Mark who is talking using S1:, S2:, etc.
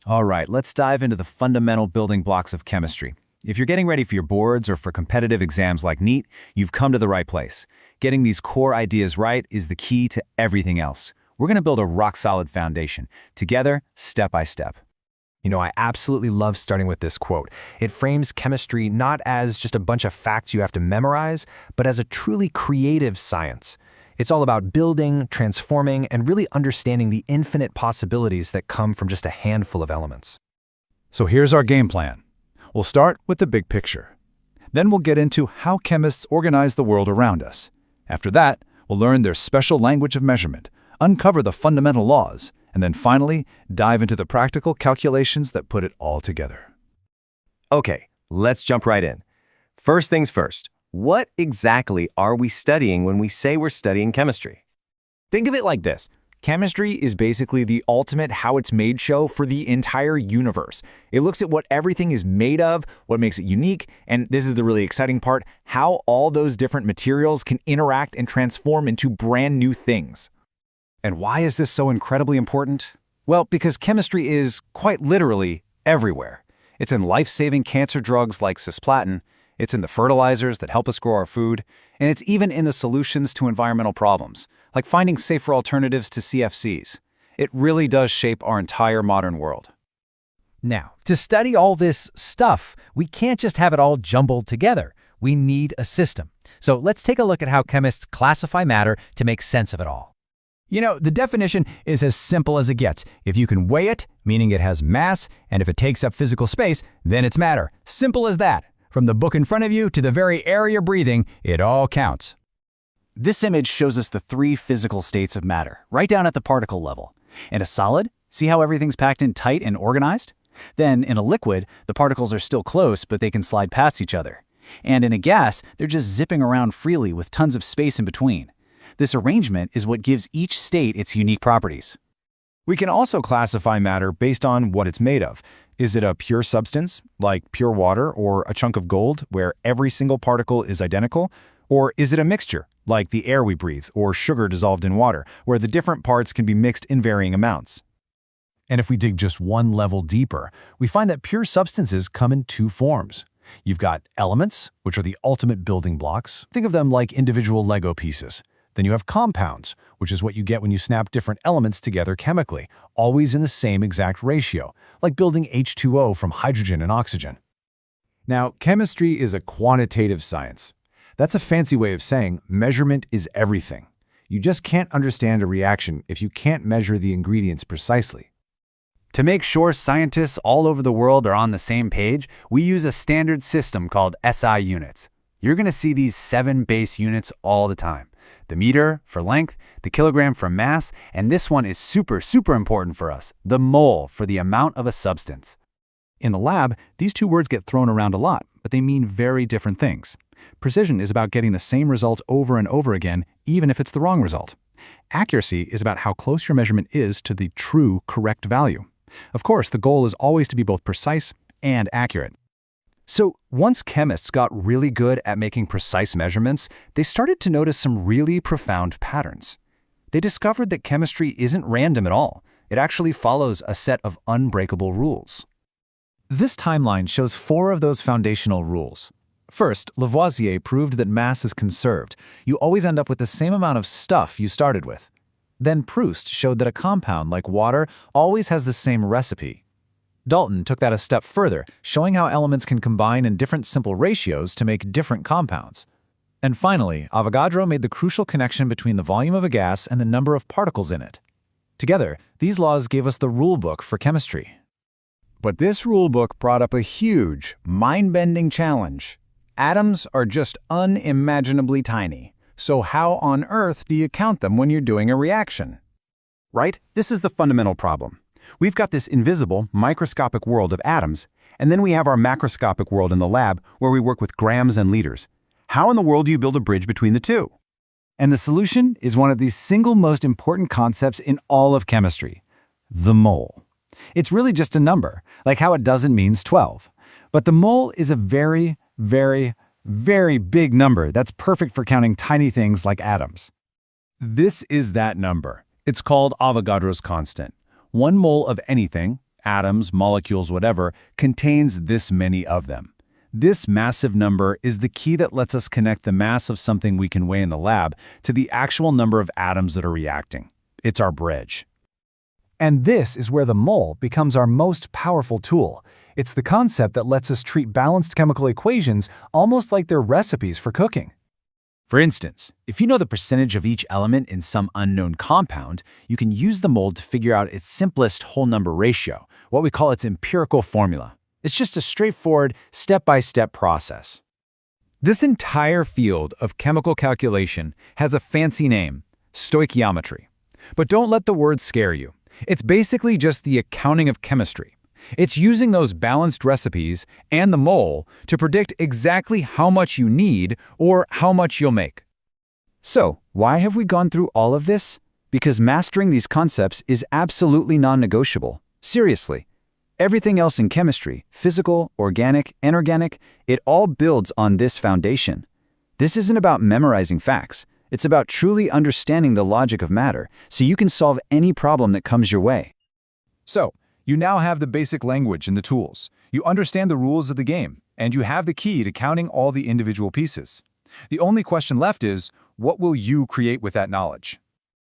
S1: All right, let's dive into the fundamental building blocks of chemistry. If you're getting ready for your boards or for competitive exams like NEET, you've come to the right place. Getting these core ideas right is the key to everything else. We're going to build a rock-solid foundation, together, step by step.
S2: I absolutely love starting with this quote. It frames chemistry not as just a bunch of facts you have to memorize, but as a truly creative science. It's all about building, transforming, and really understanding the infinite possibilities that come from just a handful of elements.
S3: So here's our game plan. We'll start with the big picture. Then we'll get into how chemists organize the world around us. After that, we'll learn their special language of measurement, uncover the fundamental laws, and then finally, dive into the practical calculations that put it all together.
S4: Okay, let's jump right in. First things first, what exactly are we studying when we say we're studying chemistry?
S1: Think of it like this. Chemistry is basically the ultimate how-it's-made show for the entire universe. It looks at what everything is made of, what makes it unique, and this is the really exciting part, how all those different materials can interact and transform into brand new things. And why is this so incredibly important? Well, because chemistry is, quite literally, everywhere. It's in life-saving cancer drugs like cisplatin, it's in the fertilizers that help us grow our food, and it's even in the solutions to environmental problems, like finding safer alternatives to CFCs. It really does shape our entire modern world.
S5: Now, to study all this stuff, we can't just have it all jumbled together. We need a system. So let's take a look at how chemists classify matter to make sense of it all. The definition is as simple as it gets. If you can weigh it, meaning it has mass, and if it takes up physical space, then it's matter. Simple as that. From the book in front of you to the very air you're breathing, it all counts.
S1: This image shows us the three physical states of matter, right down at the particle level. In a solid, see how everything's packed in tight and organized? Then, in a liquid, the particles are still close, but they can slide past each other. And in a gas, they're just zipping around freely with tons of space in between. This arrangement is what gives each state its unique properties.
S3: We can also classify matter based on what it's made of. Is it a pure substance, like pure water or a chunk of gold, where every single particle is identical? Or is it a mixture, like the air we breathe, or sugar dissolved in water, where the different parts can be mixed in varying amounts? And if we dig just one level deeper, we find that pure substances come in two forms. You've got elements, which are the ultimate building blocks. Think of them like individual Lego pieces. Then you have compounds, which is what you get when you snap different elements together chemically, always in the same exact ratio, like building H2O from hydrogen and oxygen. Now, chemistry is a quantitative science. That's a fancy way of saying measurement is everything. You just can't understand a reaction if you can't measure the ingredients precisely.
S1: To make sure scientists all over the world are on the same page, we use a standard system called SI units. You're going to see these 7 base units all the time. The meter for length, the kilogram for mass, and this one is super important for us, the mole for the amount of a substance.
S3: In the lab, these two words get thrown around a lot, but they mean very different things. Precision is about getting the same result over and over again, even if it's the wrong result. Accuracy is about how close your measurement is to the true, correct value. Of course, the goal is always to be both precise and accurate. So once chemists got really good at making precise measurements, they started to notice some really profound patterns. They discovered that chemistry isn't random at all. It actually follows a set of unbreakable rules. This timeline shows 4 of those foundational rules. First, Lavoisier proved that mass is conserved. You always end up with the same amount of stuff you started with. Then Proust showed that a compound like water always has the same recipe. Dalton took that a step further, showing how elements can combine in different simple ratios to make different compounds. And finally, Avogadro made the crucial connection between the volume of a gas and the number of particles in it. Together, these laws gave us the rule book for chemistry. But this rule book brought up a huge, mind-bending challenge. Atoms are just unimaginably tiny. So how on earth do you count them when you're doing a reaction? Right? This is the fundamental problem. We've got this invisible, microscopic world of atoms, and then we have our macroscopic world in the lab where we work with grams and liters. How in the world do you build a bridge between the two? And the solution is one of the single most important concepts in all of chemistry, the mole. It's really just a number, like how a dozen means 12. But the mole is a very big number that's perfect for counting tiny things like atoms. This is that number. It's called Avogadro's constant. 1 mole of anything,
S1: atoms, molecules, whatever, contains this many of them. This massive number is the key that lets us connect the mass of something we can weigh in the lab to the actual number of atoms that are reacting. It's our bridge.
S2: And this is where the mole becomes our most powerful tool. It's the concept that lets us treat balanced chemical equations almost like they're recipes for cooking.
S1: For instance, if you know the percentage of each element in some unknown compound, you can use the mole to figure out its simplest whole number ratio, what we call its empirical formula. It's just a straightforward, step-by-step process. This entire field of chemical calculation has a fancy name, stoichiometry. But don't let the word scare you. It's basically just the accounting of chemistry. It's using those balanced recipes and the mole to predict exactly how much you need or how much you'll make. So, why have we gone through all of this? Because mastering these concepts is absolutely non-negotiable. Seriously. Everything else in chemistry, physical, organic, inorganic, it all builds on this foundation. This isn't about memorizing facts. It's about truly understanding the logic of matter, so you can solve any problem that comes your way.
S3: So, you now have the basic language and the tools. You understand the rules of the game, and you have the key to counting all the individual pieces. The only question left is, what will you create with that knowledge?